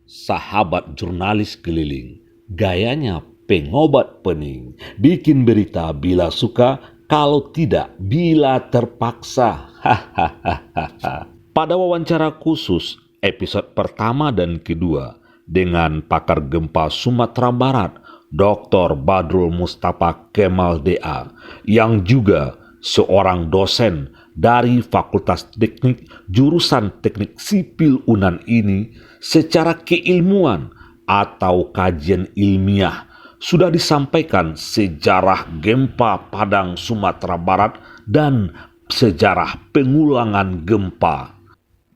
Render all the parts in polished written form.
Sahabat jurnalis keliling, gayanya pengobat pening, bikin berita bila suka, kalau tidak bila terpaksa. Hahaha. Pada wawancara khusus episode pertama dan kedua dengan pakar gempa Sumatera Barat, Dr. Badrul Mustafa Kemal DA, yang juga seorang dosen dari Fakultas Teknik jurusan Teknik Sipil UNAN ini, secara keilmuan atau kajian ilmiah sudah disampaikan sejarah gempa Padang Sumatera Barat dan sejarah pengulangan gempa.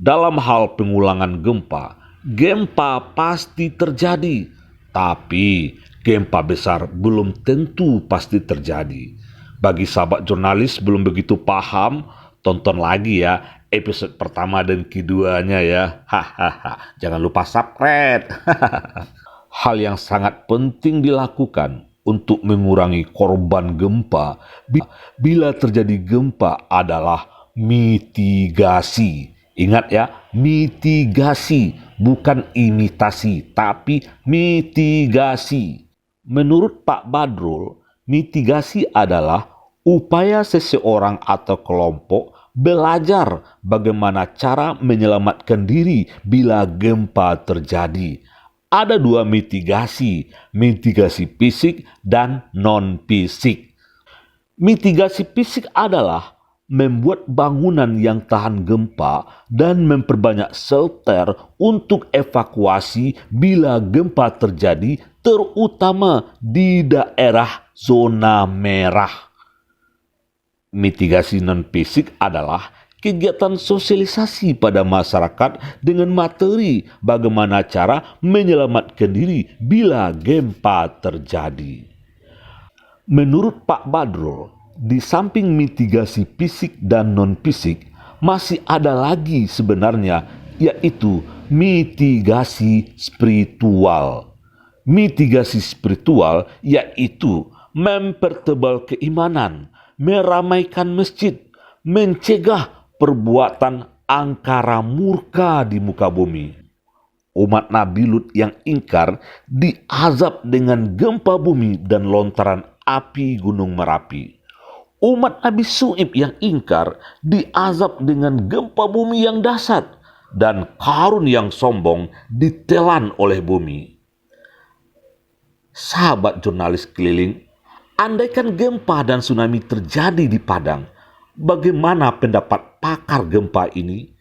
Dalam hal pengulangan gempa pasti terjadi, tapi gempa besar belum tentu pasti terjadi. Bagi sahabat jurnalis belum begitu paham, tonton lagi ya episode pertama dan keduanya ya. Hahaha. Jangan lupa subscribe. Hal yang sangat penting dilakukan untuk mengurangi korban gempa bila terjadi gempa adalah mitigasi. Ingat ya, mitigasi, bukan imitasi, tapi mitigasi. Menurut Pak Badrul, mitigasi adalah upaya seseorang atau kelompok belajar bagaimana cara menyelamatkan diri bila gempa terjadi. Ada dua mitigasi fisik dan non-fisik. Mitigasi fisik adalah membuat bangunan yang tahan gempa dan memperbanyak shelter untuk evakuasi bila gempa terjadi, terutama di daerah zona merah. Mitigasi non-fisik adalah kegiatan sosialisasi pada masyarakat dengan materi bagaimana cara menyelamatkan diri bila gempa terjadi. Menurut Pak Badrul, di samping mitigasi fisik dan non-fisik, masih ada lagi sebenarnya, yaitu mitigasi spiritual. Mitigasi spiritual yaitu mempertebal keimanan, meramaikan masjid, mencegah perbuatan angkara murka di muka bumi. Umat Nabi Lut yang ingkar diazab dengan gempa bumi dan lontaran api gunung Merapi. Umat Nabi Syuaib yang ingkar diazab dengan gempa bumi yang dahsyat, dan Qarun yang sombong ditelan oleh bumi. Sahabat jurnalis keliling, andaikan gempa dan tsunami terjadi di Padang, bagaimana pendapat pakar gempa ini?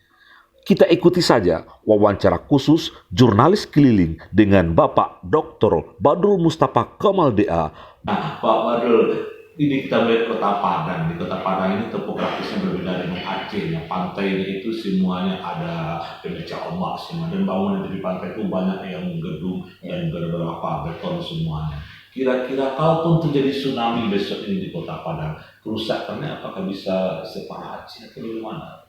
Kita ikuti saja wawancara khusus jurnalis keliling dengan Bapak Dr. Badrul Mustafa Kemal DA. Pak Badrul, ini kita melihat kota Padang. Di kota Padang ini topografisnya berbeda dengan Aceh. Pantainya itu semuanya ada pemecah ombak semua, dan bangunan di pantai itu banyak yang gedung dan beberapa beton semuanya. Kira-kira kalaupun terjadi tsunami besok ini di kota Padang, kerusakannya apakah bisa separah Aceh atau bagaimana?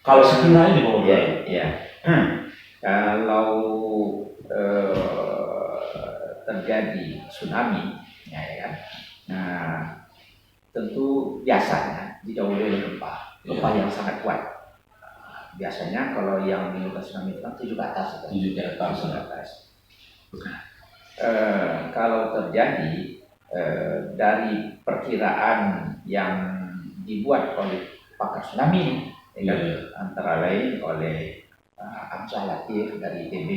Kalau sekiranya ini Pak Badrul. Ya. Kalau terjadi tsunami, ya kan. Nah, tentu biasanya didahului oleh gempa yang sangat kuat. Biasanya kalau yang menimbulkan tsunami itu kan 7 ke atas. 7 ke atas. Kalau terjadi dari perkiraan yang dibuat oleh pakar tsunami, antara lain oleh Amsah Latif dari ITB,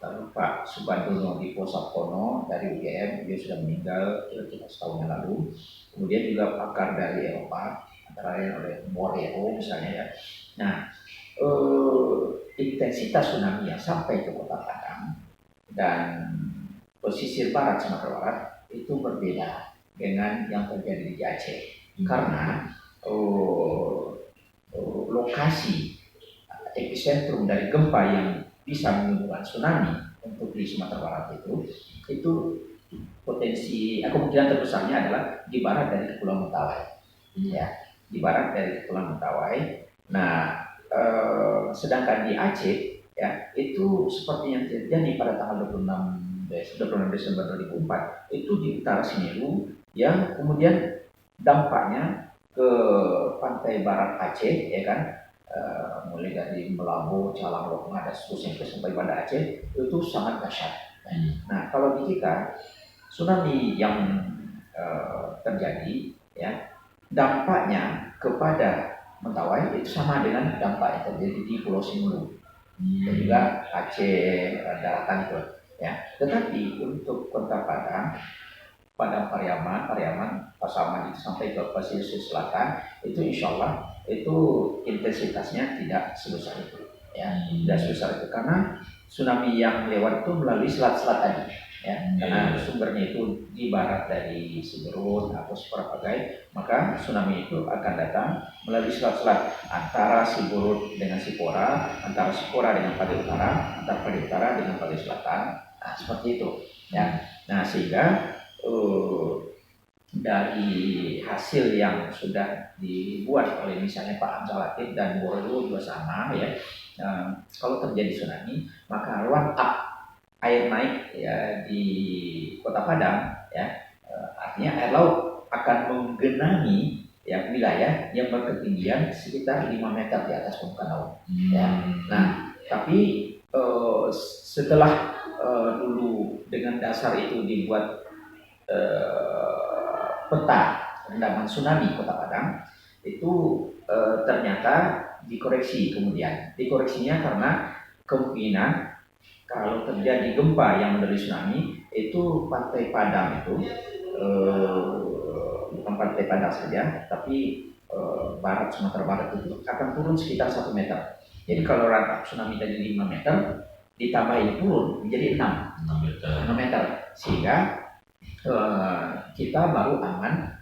lalu Pak Subandono di Posapono dari UGM, dia sudah meninggal kira-kira setahun yang lalu. Kemudian juga pakar dari Eropa, antara lain oleh Moreo misalnya ya. Nah, intensitas tsunami yang sampai ke kota Padang dan pesisir barat Sumatera Barat itu berbeda dengan yang terjadi di Aceh, karena lokasi epicentrum dari gempa yang bisa menimbulkan tsunami untuk di Sumatera Barat itu potensi kemungkinan terbesarnya adalah di barat dari Kepulauan Mentawai, ya, di barat dari Kepulauan Mentawai. Nah, sedangkan di Aceh, ya, itu seperti yang terjadi pada tanggal 26 Desember 2004 itu di utara Semeru, yang kemudian dampaknya ke pantai barat Aceh, ya kan, mulai dari Melabu, Calang, Lokma, dan seterusnya itu sampai Banda Aceh itu sangat dahsyat. Nah, kalau di kita tsunami yang terjadi, ya, dampaknya kepada Mentawai itu sama dengan dampak yang terjadi di Pulau Simelu dan juga Aceh daratan itu, ya. Tetapi untuk Kota Padang, Pariaman, Pasaman itu sampai ke pesisir selatan itu insya Allah itu intensitasnya tidak sebesar itu, ya, tidak sebesar itu karena tsunami yang lewat itu melalui selat-selat tadi, ya, karena sumbernya itu di barat dari Siberut atau Siparapagai, maka tsunami itu akan datang melalui selat-selat antara Siberut dengan Sipora, antara Sipora dengan Padi Utara, antara Padi Utara dengan Padi Selatan, nah, seperti itu, ya. Nah, sehingga dari hasil yang sudah dibuat oleh misalnya Pak Hamzah Latif dan Bordeaux juga sama, ya. Kalau terjadi tsunami maka run up air naik, ya, di Kota Padang, ya, artinya air laut akan menggenangi, ya, wilayah yang berketinggian sekitar 5 meter di atas permukaan laut, ya. Nah, tapi setelah dulu dengan dasar itu dibuat peta rendaman tsunami Kota Padang itu ternyata dikoreksinya karena kemungkinan kalau terjadi gempa yang menjadi tsunami itu pantai Padang itu bukan pantai Padang saja tapi barat Sumatera Barat itu akan turun sekitar 1 meter. Jadi kalau rata tsunami tadi 5 meter ditambahin turun menjadi 6 meter sehingga kita baru aman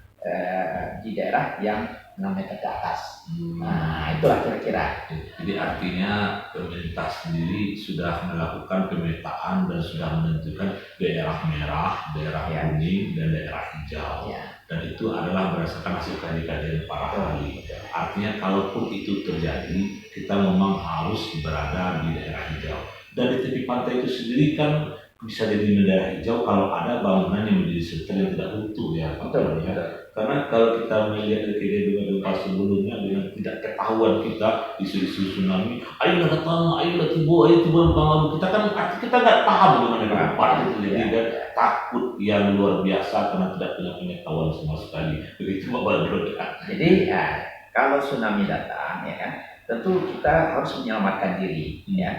di daerah yang 6 meter ke atas. Nah, itulah kira-kira. Jadi artinya pemerintah sendiri sudah melakukan pemetaan dan sudah menentukan daerah merah, daerah kuning, dan daerah hijau. Dan itu adalah berdasarkan hasil kajian para ahli. Artinya kalaupun itu terjadi, kita memang harus berada di daerah hijau. Dan di tepi pantai itu sendiri kan bisa jadi daerah hijau kalau ada bangunan yang menjadi setel yang tidak utuh, ya, Betul. Karena kalau kita melihat dari kejadian gempa sebelumnya dengan tidak ketahuan kita isu-isu tsunami, ayolah datang, ayolah tiba bangun, kita kan arti kita nggak paham bagaimana gempa itu terjadi dan takut yang luar biasa karena tidak punya pengetahuan sama sekali. Begitu Pak Badrul. Jadi ya, kalau tsunami datang, ya kan, tentu kita harus menyelamatkan diri, ya.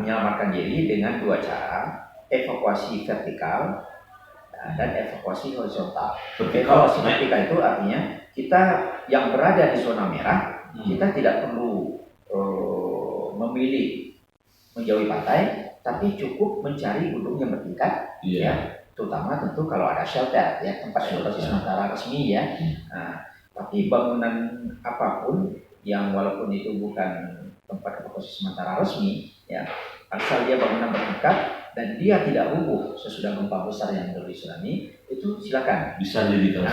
Menyelamatkan diri dengan 2 cara, evakuasi vertikal dan evakuasi horizontal. Evakuasi vertikal itu artinya kita yang berada di zona merah, kita tidak perlu memilih menjauhi pantai, tapi cukup mencari gedung yang bertingkat, ya, terutama tentu kalau ada shelter, ya, tempat evakuasi sementara resmi, ya. Tapi bangunan apapun yang walaupun itu bukan tempat evakuasi sementara resmi, ya, asal dia bangunan bertingkat dan dia tidak rubuh sesudah gempa besar yang terjadi tsunami, itu silakan bisa dijadikan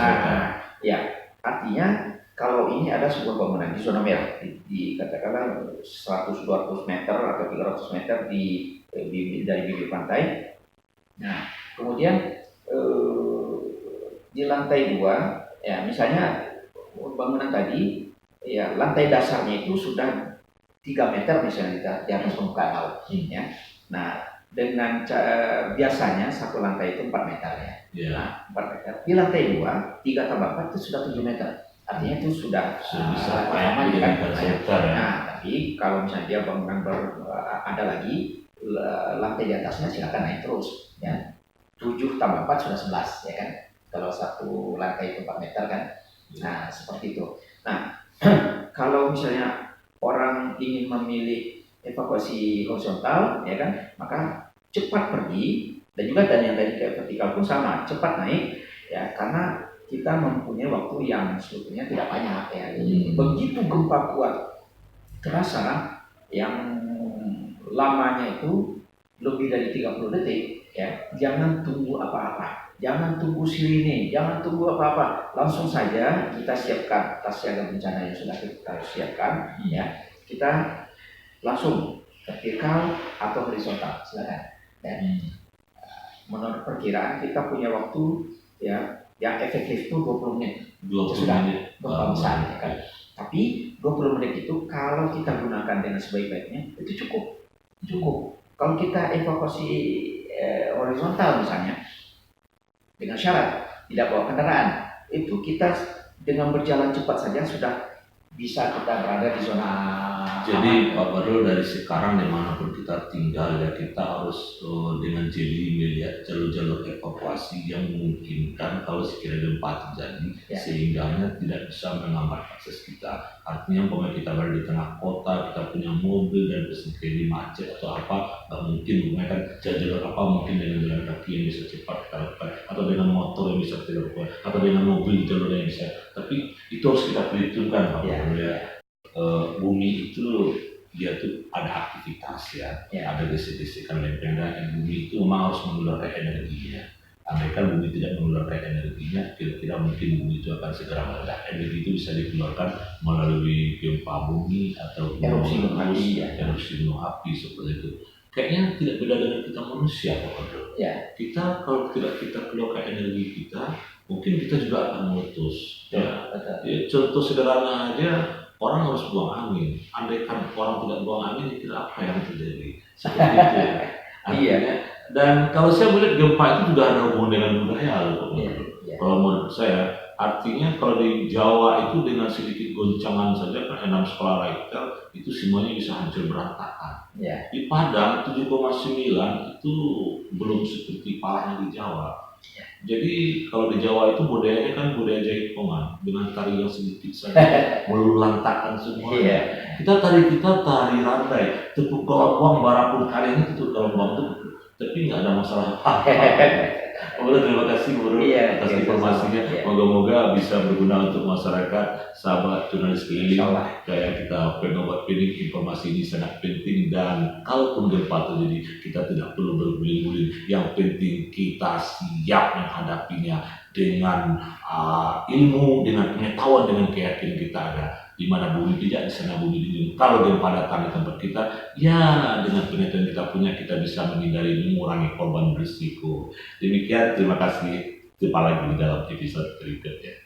ya, artinya kalau ini ada sebuah bangunan di zona merah di katakanlah 100-200 meter atau 300 meter dari bibir pantai. Nah, kemudian di lantai 2, ya, misalnya bangunan tadi, ya, lantai dasarnya itu sudah 3 meter misalnya di atas permukaan laut, ya. Nah, dengan biasanya satu lantai itu 4 meter, ya. Nah, 4 meter. Di lantai 2, 3 tambah 4 itu sudah 7 meter. Artinya itu sudah bisa aman, ya. Nah, tapi kalau misalnya dia bangunan ada lagi lantai di atasnya, silakan naik terus, ya. 7 tambah 4 sudah 11, ya kan. Kalau satu lantai itu 4 meter kan. Nah, seperti itu. Nah, kalau misalnya orang ingin memilih evakuasi horizontal, ya kan, maka cepat pergi, dan juga yang tadi kayak vertikal pun sama, cepat naik, ya, karena kita mempunyai waktu yang sebetulnya tidak banyak, ya. Begitu gempa kuat terasa yang lamanya itu lebih dari 30 detik, ya, jangan tunggu apa-apa, jangan tunggu sirine, jangan tunggu apa-apa, langsung saja kita siapkan tas siaga bencana yang sudah kita siapkan, ya, kita langsung vertikal atau horizontal, silakan. Dan menurut perkiraan kita punya waktu, ya, yang efektif itu 20 menit. 20 sudah menit. gempa besar, ya kan. Tapi 20 menit itu kalau kita gunakan dengan sebaik-baiknya itu cukup. Cukup. Kalau kita evakuasi horizontal misalnya dengan syarat tidak bawa kendaraan, itu kita dengan berjalan cepat saja sudah bisa kita berada di zona Jadi aman. Pak Badrul, dari sekarang dimanapun kita tinggal ya kita harus dengan jeli melihat jalur-jalur evakuasi yang memungkinkan kalau sekiranya gempa terjadi, Ya. sehingga tidak bisa menghambat akses kita. Artinya umpamanya kita berada di tengah kota, kita punya mobil dan sekali macet atau apa, nggak mungkin menggunakan jalur apa, mungkin dengan jalan kaki yang bisa cepat kita lakukan, atau dengan motor yang bisa kita lakukan, atau dengan mobil jalur yang bisa. Tapi itu harus kita perhitungkan Pak Ya. Badrul ya. Bumi itu dia tuh ada aktivitas ya, Ya. ada desik-desikan lempeng, dan bumi itu memang harus mengeluarkan energinya. Andaikan bumi tidak mengeluarkan energinya, kira-kira mungkin bumi itu akan segera meledak. Energi itu bisa dikeluarkan melalui gempa bumi atau Erupsi gunung api, ya. erupsi gunung api seperti itu. Kayaknya tidak beda dengan kita manusia Pak Badrul. Ya. Kita kalau tidak kita keluarkan energi kita, mungkin kita juga akan meletus. Ya. Ya, contoh sederhana aja, orang harus buang angin. Andaikan orang tidak buang angin, kira apa yang terjadi? Seperti itu ya. Artinya, dan kalau saya melihat gempa itu juga ada hubungan dengan budaya loh. Iya, iya. Kalau menurut saya, artinya kalau di Jawa itu dengan sedikit goncangan saja kan 6 skala Richter itu semuanya bisa hancur berantakan. Ya. Di Padang 7,9 itu belum seperti parahnya di Jawa. Jadi kalau di Jawa itu budayanya kan budaya jaipongan dengan tari yang sedikit saja meluluhlantakkan semua. Iya. Kita tari rantai, tepuk gelombang barapun kali ini tepuk gelombang tuh, tapi nggak ada masalah apa. Udah, terima kasih Bro Iya, atas iya, informasinya. iya. Moga-moga bisa berguna untuk masyarakat, sahabat jurnalis keliling. Insyaallah. Kayak kita pengobat pinik, informasi ini sangat penting, dan kalaupun gempa terjadi kita tidak perlu berguling-guling. Yang penting kita siap menghadapinya dengan ilmu, dengan pengetahuan, dengan keyakinan kita ada. Di mana bumi pijak, di sana bumi dingin. Kalau gempa datang di tempat kita, ya dengan pengetahuan kita punya, kita bisa menghindari, mengurangi korban berisiko. Demikian, terima kasih. Jumpa lagi di dalam episode berikutnya.